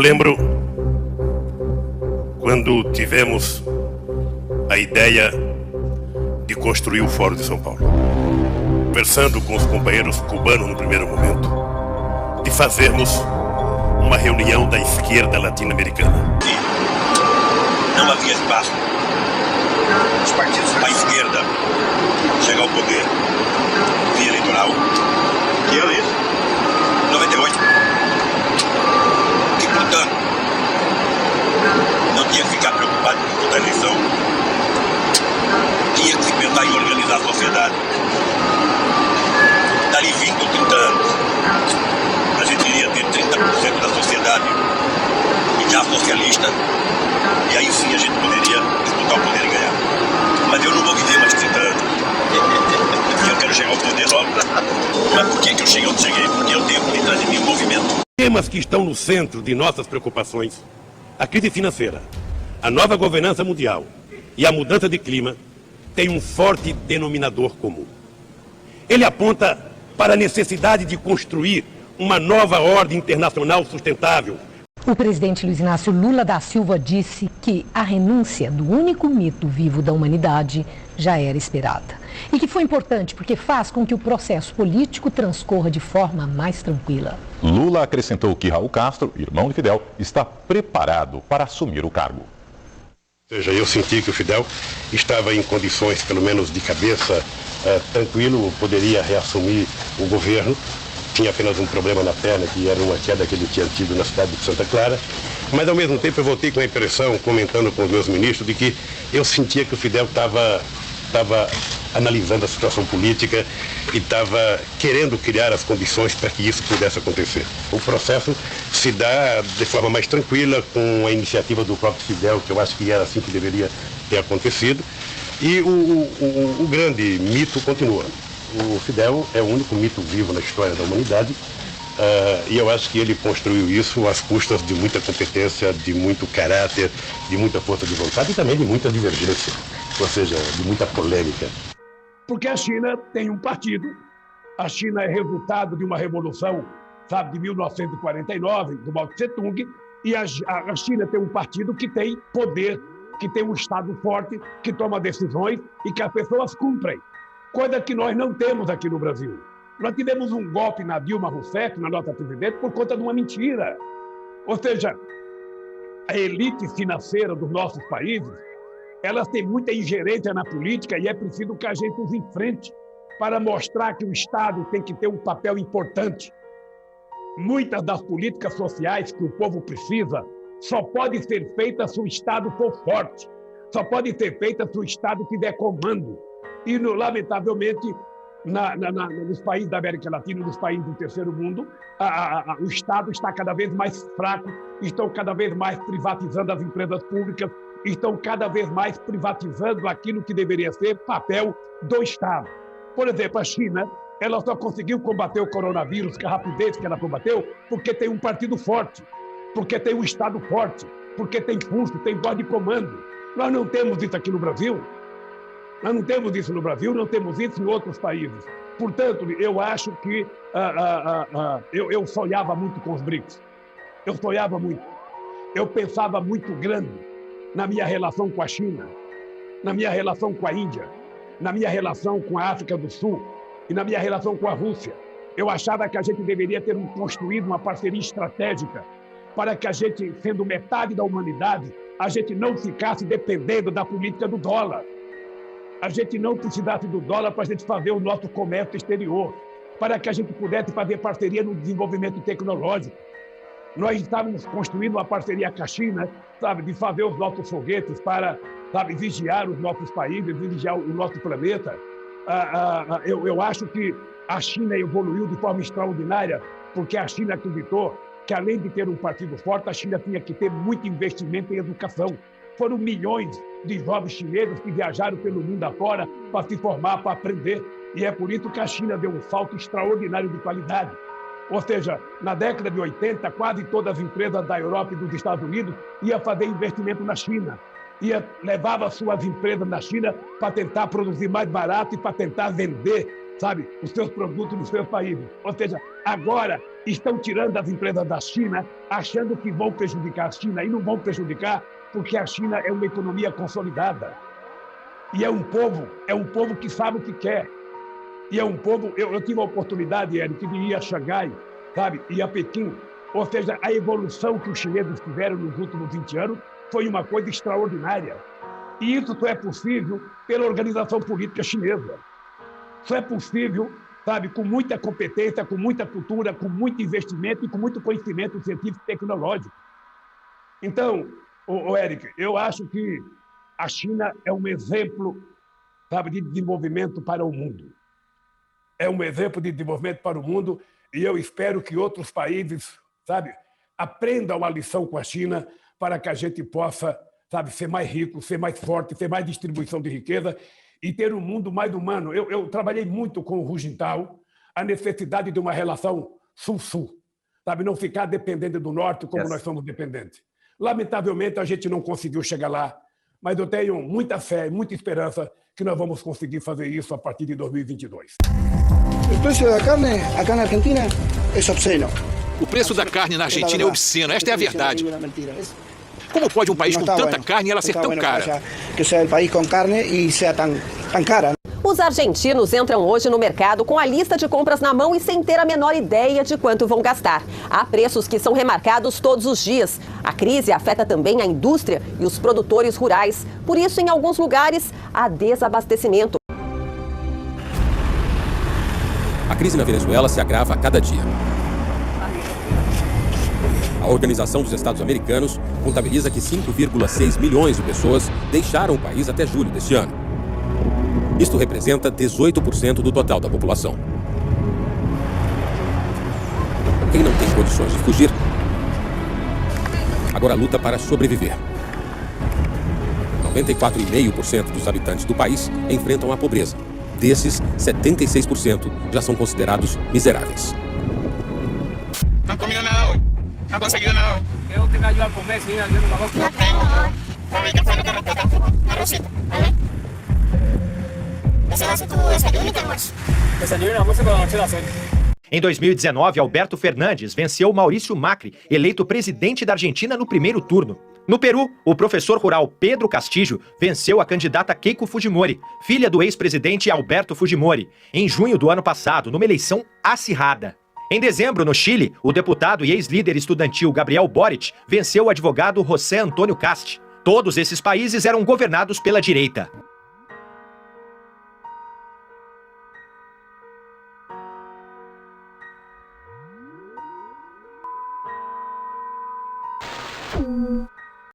lembro quando tivemos a ideia de construir o Fórum de São Paulo, conversando com os companheiros cubanos no primeiro momento, de fazermos uma reunião da esquerda latino-americana. Não havia espaço para a esquerda chegar ao poder via eleitoral. Que ano é isso? 98. E, portanto, não tinha que ficar preocupado com toda a eleição. Tinha que se pensar em organizar a sociedade. Dali 20 ou 30 anos, a gente iria ter 30% da sociedade já socialista, e aí sim a gente poderia disputar o poder e ganhar. Mas eu não vou viver mais 30 anos. Eu quero chegar ao poder logo. Mas por que eu cheguei onde cheguei? Porque eu tenho por trás de mim um movimento. Temas que estão no centro de nossas preocupações, a crise financeira, a nova governança mundial e a mudança de clima, têm um forte denominador comum. Ele aponta para a necessidade de construir uma nova ordem internacional sustentável. O presidente Luiz Inácio Lula da Silva disse que a renúncia do único mito vivo da humanidade já era esperada. E que foi importante porque faz com que o processo político transcorra de forma mais tranquila. Lula acrescentou que Raul Castro, irmão de Fidel, está preparado para assumir o cargo. Ou seja, eu senti que o Fidel estava em condições, pelo menos de cabeça, tranquilo, poderia reassumir o governo. Tinha apenas um problema na perna, que era uma queda que ele tinha tido na cidade de Santa Clara. Mas, ao mesmo tempo, eu voltei com a impressão, comentando com os meus ministros, de que eu sentia que o Fidel estava analisando a situação política e estava querendo criar as condições para que isso pudesse acontecer. O processo se dá de forma mais tranquila, com a iniciativa do próprio Fidel, que eu acho que era assim que deveria ter acontecido. E o grande mito continua. O Fidel é o único mito vivo na história da humanidade, e eu acho que ele construiu isso às custas de muita competência, de muito caráter, de muita força de vontade e também de muita divergência, ou seja, de muita polêmica. Porque a China tem um partido, a China é resultado de uma revolução, sabe, de 1949, do Mao Tse-tung, e a China tem um partido que tem poder, que tem um Estado forte, que toma decisões e que as pessoas cumprem. Coisa que nós não temos aqui no Brasil. Nós tivemos um golpe na Dilma Rousseff, na nossa presidente, por conta de uma mentira. Ou seja, a elite financeira dos nossos países, elas têm muita ingerência na política e é preciso que a gente os enfrente para mostrar que o Estado tem que ter um papel importante. Muitas das políticas sociais que o povo precisa só podem ser feitas se o Estado for forte. Só podem ser feitas se o Estado tiver comando. E, lamentavelmente, nos países da América Latina, nos países do terceiro mundo, o Estado está cada vez mais fraco, estão cada vez mais privatizando as empresas públicas, estão cada vez mais privatizando aquilo que deveria ser papel do Estado. Por exemplo, a China, ela só conseguiu combater o coronavírus com a rapidez que ela combateu porque tem um partido forte, porque tem um Estado forte, porque tem pulso, tem voz de comando. Nós não temos isso aqui no Brasil. Nós não temos isso no Brasil, não temos isso em outros países. Portanto, eu acho que eu sonhava muito com os BRICS. Eu sonhava muito. Eu pensava muito grande na minha relação com a China, na minha relação com a Índia, na minha relação com a África do Sul e na minha relação com a Rússia. Eu achava que a gente deveria ter construído uma parceria estratégica para que a gente, sendo metade da humanidade, a gente não ficasse dependendo da política do dólar. A gente não precisasse do dólar para a gente fazer o nosso comércio exterior, para que a gente pudesse fazer parceria no desenvolvimento tecnológico. Nós estávamos construindo uma parceria com a China, sabe, de fazer os nossos foguetes para, sabe, vigiar os nossos países, vigiar o nosso planeta. Eu acho que a China evoluiu de forma extraordinária, porque a China acreditou que, além de ter um partido forte, a China tinha que ter muito investimento em educação. Foram milhões de jovens chineses que viajaram pelo mundo afora para se formar, para aprender. E é por isso que a China deu um salto extraordinário de qualidade. Ou seja, na década de 80, quase todas as empresas da Europa e dos Estados Unidos iam fazer investimento na China. Levava suas empresas na China para tentar produzir mais barato e para tentar vender sabe, os seus produtos nos seus países. Ou seja, agora estão tirando as empresas da China, achando que vão prejudicar a China, e não vão prejudicar, porque a China é uma economia consolidada. E é um povo que sabe o que quer. E é um povo... Eu tive a oportunidade, Érico, de ir a Xangai, sabe, e a Pequim. Ou seja, a evolução que os chineses tiveram nos últimos 20 anos foi uma coisa extraordinária. E isso só é possível pela organização política chinesa. Só é possível, sabe, com muita competência, com muita cultura, com muito investimento e com muito conhecimento científico e tecnológico. Então, Érico, eu acho que a China é um exemplo, sabe, de desenvolvimento para o mundo. É um exemplo de desenvolvimento para o mundo e eu espero que outros países, sabe, aprendam a lição com a China para que a gente possa, sabe, ser mais rico, ser mais forte, ter mais distribuição de riqueza e ter um mundo mais humano. Eu trabalhei muito com o Hu Jintao, a necessidade de uma relação sul-sul, sabe, não ficar dependendo do norte como nós somos dependentes. Lamentavelmente, a gente não conseguiu chegar lá, mas eu tenho muita fé e muita esperança que nós vamos conseguir fazer isso a partir de 2022. O preço da carne aqui na Argentina é obsceno. O preço da carne na Argentina é obsceno, esta é a verdade. Como pode um país com tanta carne ela ser tão cara? Que seja o país com carne e seja tão cara. Os argentinos entram hoje no mercado com a lista de compras na mão e sem ter a menor ideia de quanto vão gastar. Há preços que são remarcados todos os dias. A crise afeta também a indústria e os produtores rurais. Por isso, em alguns lugares, há desabastecimento. A crise na Venezuela se agrava a cada dia. A Organização dos Estados Americanos contabiliza que 5,6 milhões de pessoas deixaram o país até julho deste ano. Isto representa 18% do total da população. Quem não tem condições de fugir, agora luta para sobreviver. 94,5% dos habitantes do país enfrentam a pobreza. Desses, 76% já são considerados miseráveis. Não comido nada hoje. Não conseguido nada hoje. Eu tenho que ajudar a comer, sim, ajudando a voz. Não tenho. Também que foi no carretera. Arrocito, ¿vale? Esse vai ser tu desayuno e almoço. Desayuno e almoço com a noite da cena. Em 2019, Alberto Fernandes venceu Maurício Macri, eleito presidente da Argentina no primeiro turno. No Peru, o professor rural Pedro Castillo venceu a candidata Keiko Fujimori, filha do ex-presidente Alberto Fujimori, em junho do ano passado, numa eleição acirrada. Em dezembro, no Chile, o deputado e ex-líder estudantil Gabriel Boric venceu o advogado José Antônio Cast. Todos esses países eram governados pela direita.